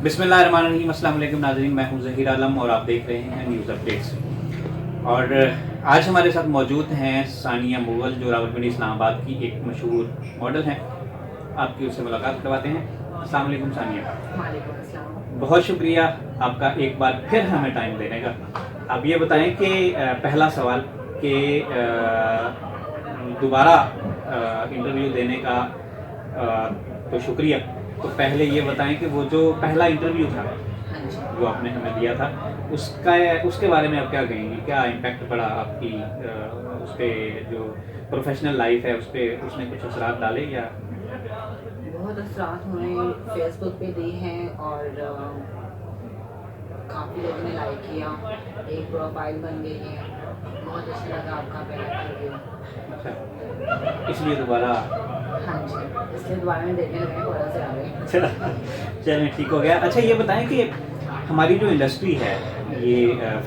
बिस्मिल्लाहिर्रहमानिर्रहीम। अस्सलाम वालेकुम नाज़रीन, मैं हूं ज़हीर आलम और आप देख रहे हैं न्यूज़ अपडेट्स। और आज हमारे साथ मौजूद हैं सानिया मुग़ल, जो रावलपिंडी इस्लामाबाद की एक मशहूर मॉडल हैं। आपकी उससे मुलाकात करवाते हैं। अस्सलाम वालेकुम सानिया। वालेकुम अस्सलाम। बहुत शुक्रिया आपका एक बार फिर हमें टाइम देने का। आप ये बताएं कि पहला सवाल कि दोबारा इंटरव्यू देने का तो शुक्रिया। तो पहले ये बताएं कि वो जो पहला इंटरव्यू था हाँ जी। जो आपने हमें दिया था, उसका उसके बारे में आप क्या कहेंगी? क्या इम्पैक्ट पड़ा आपकी उस पर, जो प्रोफेशनल लाइफ है उस पर उसने कुछ असरात डाले या? बहुत असरात हुए, फेसबुक पे दी हैं और काफ़ी लोगों ने लाइक किया, एक प्रोफाइल बन गई है। बहुत अच्छा लगा आपका पहला इंटरव्यू। अच्छा, इसलिए दोबारा? हाँ जी, इसलिए दोबारा में देखने लगे, थोड़ा से आ गए। चला, चलें ठीक हो गया। अच्छा ये बताएं कि हमारी जो इंडस्ट्री है, ये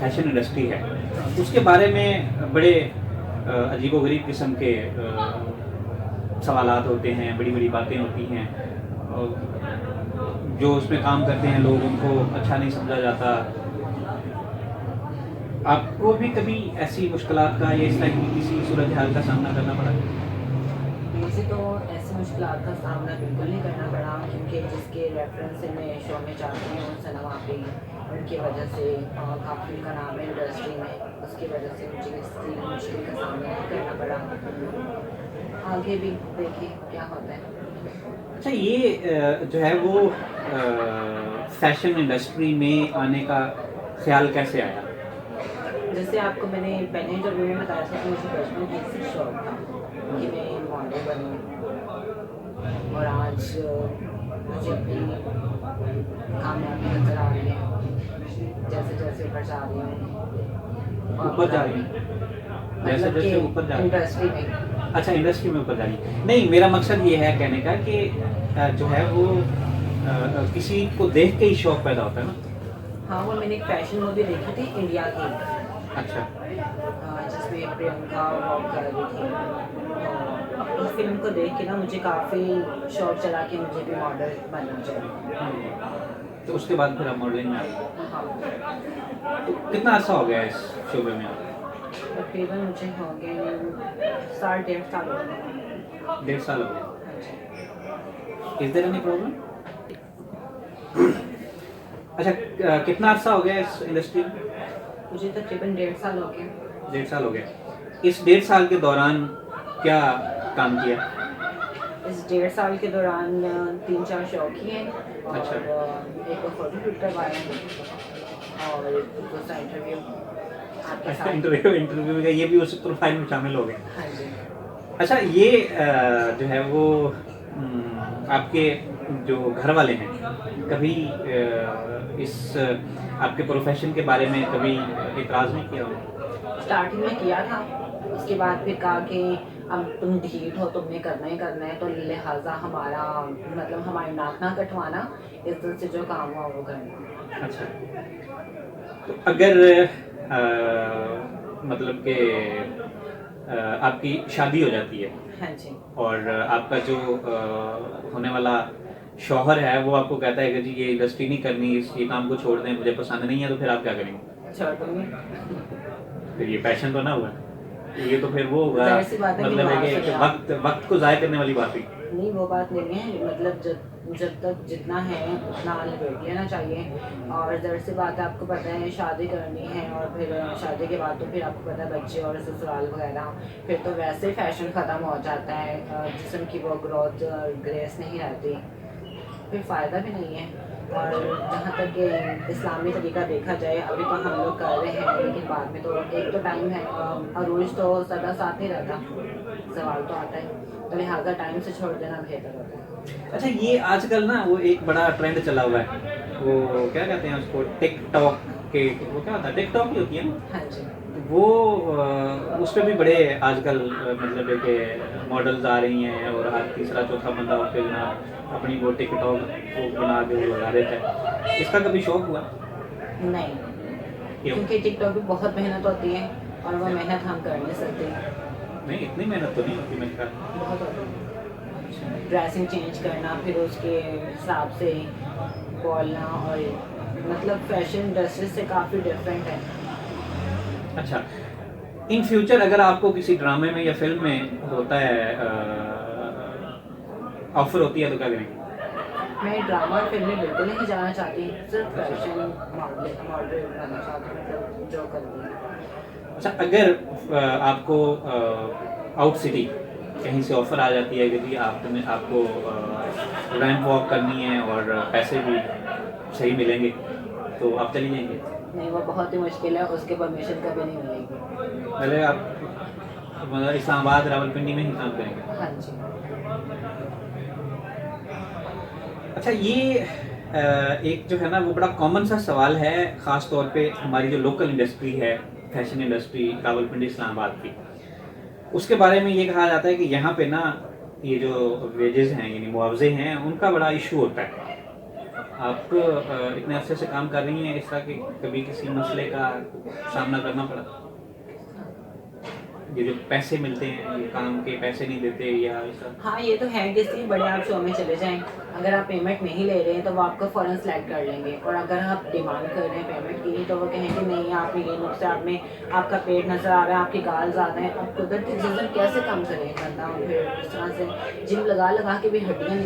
फैशन इंडस्ट्री है, उसके बारे में बड़े अजीबोगरीब किस्म के सवालात होते हैं, बड़ी बड़ी बातें होती हैं। जो उसमें काम करते हैं लोग, उनको अच्छा नहीं समझा जाता। आपको भी कभी ऐसी मुश्किलात का या इस टाइप की किसी सूरत हाल का सामना करना पड़ा? मुझे तो ऐसी मुश्किलात का सामना बिल्कुल नहीं करना पड़ा, क्योंकि जिसके रेफरेंस से मैं शो में चाहती हूँ सनम आपी, उनकी वजह से काफ़ी उनका नाम है इंडस्ट्री में, उसकी वजह से मुझे किसी मुश्किल का सामना नहीं करना पड़ा। आगे भी देखिए क्या होता है। अच्छा ये जो है वो फैशन इंडस्ट्री में आने का ख्याल कैसे आया? जैसे आपको मैंने पहले इंटरव्यू में बताया था कि मुझे बचपन से शौक था कि मैं मॉडल बनूँ, और आज मुझे अपनी कामयाबी नजर आ रही है, जैसे जैसे ऊपर जा रही हूँ। ऊपर जा रही हैं? जैसे मतलब जैसे ऊपर जा रही हैं? इंडस्ट्री में। अच्छा, इंडस्ट्री में ऊपर जा रही हैं। नहीं, मेरा मकसद ये है कहने का कि जो है वो किसी को देख के ही शौक पैदा होता है ना। हाँ, वो मैंने एक फैशन मूवी देखी थी इंडिया की, अच्छा। जिसमें प्रियंका वॉक कर रही थी। तो उस फिल्म को देख के ना मुझे काफ़ी शौक चला कि मुझे भी मॉडल बनना चाहिए। तो उसके बाद फिर आप मॉडलिंग में आ गए। हाँ, तो कितना अर्सा हो गया इस शोबे में आप? तकरीबन मुझे हो गए 1.5 साल हो गए। 1.5 साल हो गए। हाँ जी। Is there any problem? अच्छा, कितना अर्सा हो गया इस इंडस्ट्री में? मुझे तकरीबन 1.5 साल हो गए। 1.5 साल हो गया। इस 1.5 साल के दौरान क्या काम किया? इस 1.5 साल के दौरान 3-4 शो किए हैं, और अच्छा। एक को फोटो शूट करवाया है, और एक दूसरा इंटरव्यू आपके अच्छा, साथ। इंटरव्यू का ये भी उस प्रोफाइल में शामिल हो गए। हाँ जी। अच्छा ये जो है वो आपके जो घर वाले हैं, कभी इस आपके प्रोफेशन के बारे में कभी एतराज़ नहीं किया उन्होंने? स्टार्टिंग में किया था, उसके बाद फिर कहा कि अब तुम ढीठ हो, तुमने करना ही करना है, तो लिहाजा हमारा मतलब हमारी नाक ना कटवाना, इज्जत से जो काम हुआ वो करना। अच्छा, तो अगर मतलब कि आपकी शादी हो जाती है हाँ जी। और आपका जो होने वाला शौहर है वो आपको कहता है कि जी ये इंडस्ट्री नहीं करनी, ये काम को छोड़ दें, मुझे पसंद नहीं है, तो फिर आप क्या करेंगे? छोड़ दूंगी। फिर ये पैशन तो ना हुआ, ये तो फिर वो होगा, जाहिर सी बात है, मतलब है माँ कि से वक्त वक्त को ज़ाय करने वाली बात हुई। नहीं, वो बात नहीं है, मतलब जब तक जितना है उतना निबेट लेना चाहिए। और ज़ाहिर सी बात है, आपको पता है शादी करनी है, और फिर शादी के बाद तो फिर आपको पता है बच्चे और ससुराल वगैरह, फिर तो वैसे फैशन ख़त्म हो जाता है, जिस्म की वो ग्रोथ ग्रेस नहीं रहती, फिर फ़ायदा भी नहीं है। और जहाँ तक कि इस्लामी तरीका देखा जाए, अभी तो हम लोग कर रहे हैं, लेकिन बाद में तो एक तो टाइम है, अरूज तो सदा साथ नहीं रहता, सवाल तो आता है, तो लिहाजा टाइम से छोड़ देना बेहतर होता है। अच्छा ये आजकल ना वो एक बड़ा ट्रेंड चला हुआ है, वो क्या कहते हैं उसको, टिकटॉक के, वो क्या होता है, टिकटॉक ही होती है ना? हाँ जी। वो उस पे भी बड़े आजकल मतलब है कि मॉडल्स आ रही हैं, और हर तीसरा चौथा बंदा उस पर जनाब अपनी वो टिकटॉक को बना के वो लगा देता है। इसका कभी शौक हुआ? नहीं, क्यों? क्योंकि टिकटॉक भी बहुत मेहनत होती है, और वो मेहनत हम कर नहीं सकते। नहीं, इतनी मेहनत तो नहीं होती मेरे ख्याल। बहुत होती है, ड्रेसिंग चेंज करना, फिर उसके हिसाब से बोलना और मतलब फैशन इंडस्ट्री से काफ़ी डिफरेंट है। अच्छा, इन फ्यूचर अगर आपको किसी ड्रामे में या फिल्म में होता है ऑफर होती है तो क्या करेंगे? मैं ड्रामा और फिल्म में बिल्कुल नहीं जाना चाहती, सिर्फ फैशन मॉडल बनना चाहती हूँ, मतलब जो करती हूँ। अच्छा, अगर आपको आउट सिटी कहीं से ऑफर आ जाती है कि आपको रैंप वॉक करनी है और पैसे भी सही मिलेंगे, तो आप चली जाएंगे? नहीं, वो बहुत ही मुश्किल है, उसके परमिशन कभी नहीं मिलेगी। पहले आप मतलब इस्लामाबाद रावलपिंडी में ही काम करेंगे? हाँ जी। अच्छा, ये एक जो है ना वो बड़ा कॉमन सा सवाल है, ख़ास तौर पे हमारी जो लोकल इंडस्ट्री है, फैशन इंडस्ट्री रावलपिंडी इस्लामाबाद की, उसके बारे में ये कहा जाता है कि यहाँ पे ना ये जो वेजेस हैं यानी मुआवजे हैं उनका बड़ा इशू होता है। आप इतने अरसे से काम कर रही हैं, इस तरह के कभी किसी मसले का सामना करना पड़ा? ये जो पैसे मिलते हैं, ये काम के पैसे नहीं देते या ऐसा? हाँ, ये तो है, किसी बड़े आप शो में चले जाएं, अगर आप पेमेंट नहीं ले रहे हैं तो वो आपको फ़ौरन सेलेक्ट कर लेंगे, और अगर आप डिमांड कर रहे हैं पेमेंट की तो वो कहेंगे नहीं, आप ये नुक्से, आप में आपका पेट नज़र आ रहा है, आपकी गाल ज़्यादा है, अब कुदरती जिस्म कैसे कम करें बंदा। फिर इस तरह से जिम लगा के भी हड्डियाँ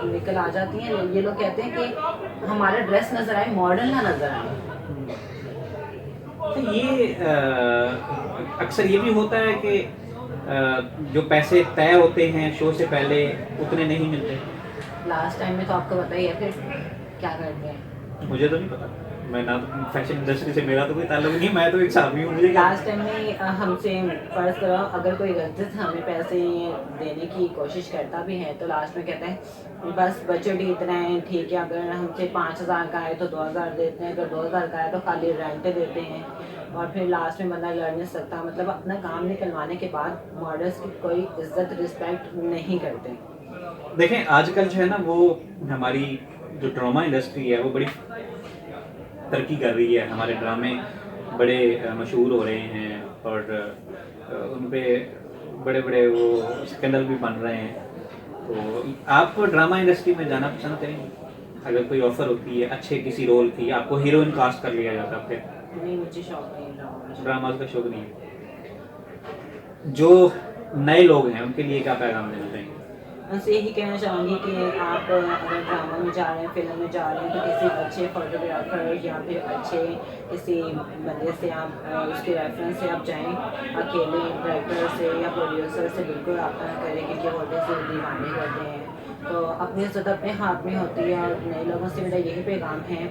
निकल आ जाती हैं। ये लोग कहते हैं कि हमारा ड्रेस नज़र आए, मॉडल ना नज़र आए। तो ये अक्सर ये भी होता है कि जो पैसे तय होते हैं शो से पहले उतने नहीं मिलते। लास्ट टाइम में तो आपको पता ही है, फिर क्या करते हैं। मुझे तो नहीं पता, मैं ना फैशन इंडस्ट्री से मेरा तो कोई ताल्लुक नहीं, मैं तो एक साहबी हूँ, मुझे क्या। लास्ट टाइम में हमसे फ़र्ज़ करो अगर कोई गलती से हमें पैसे देने की कोशिश करता भी है तो लास्ट में कहते हैं बस बजट ही इतना है, ठीक है, अगर हमसे 5,000 का आए तो 2,000 देते हैं, अगर 2,000 का आए तो खाली रेंट देते हैं, और फिर लास्ट में बंदा लड़ नहीं सकता। मतलब अपना काम निकलवाने के बाद मॉडल्स की कोई इज्जत रिस्पेक्ट नहीं करते। देखें, आजकल जो है ना वो हमारी जो ड्रामा इंडस्ट्री है वो बड़ी तरक्की कर रही है, हमारे ड्रामे बड़े मशहूर हो रहे हैं और उन पे बड़े बड़े वो स्कैंडल भी बन रहे हैं। तो आप ड्रामा इंडस्ट्री में जाना पसंद करेंगे? अगर कोई ऑफर होती है अच्छे किसी रोल की, आपको हीरोइन कास्ट कर लिया जाता, फिर? नहीं, मुझे शौक नहीं है ड्रामा का। ड्रामा का शौक नहीं है। जो नए लोग हैं उनके लिए क्या पैगाम देना चाहेंगे? उनसे यही कहना चाहूँगी कि आप अगर ड्रामा में जा रहे हैं, फिल्म में जा रहे हैं, तो किसी अच्छे फोटोग्राफर या फिर अच्छे किसी बंदे से आप उसके रेफरेंस से आप जाएं, अकेले डायरेक्टर से या प्रोड्यूसर से बिल्कुल रब्ता ना करें, क्योंकि वो से दीवाने करते हैं। तो अपनी इज्जत अपने हाथ में होती है, और नए लोगों से मेरा यही पैगाम है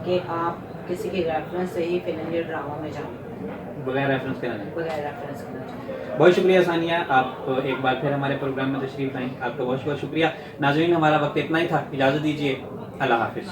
कि आप किसी के रेफरेंस से ही फिल्म या ड्रामा में जाएँ, बगैर रेफरेंस के ना जाएं। बगैर रेफरेंस के ना जाएँ। बहुत शुक्रिया सानिया, आप एक बार फिर हमारे प्रोग्राम में तशरीफ लाएं, आपका बहुत बहुत शुक्रिया। नाज़रीन, हमारा वक्त इतना ही था, इजाज़त दीजिए, अल्लाह हाफिज़।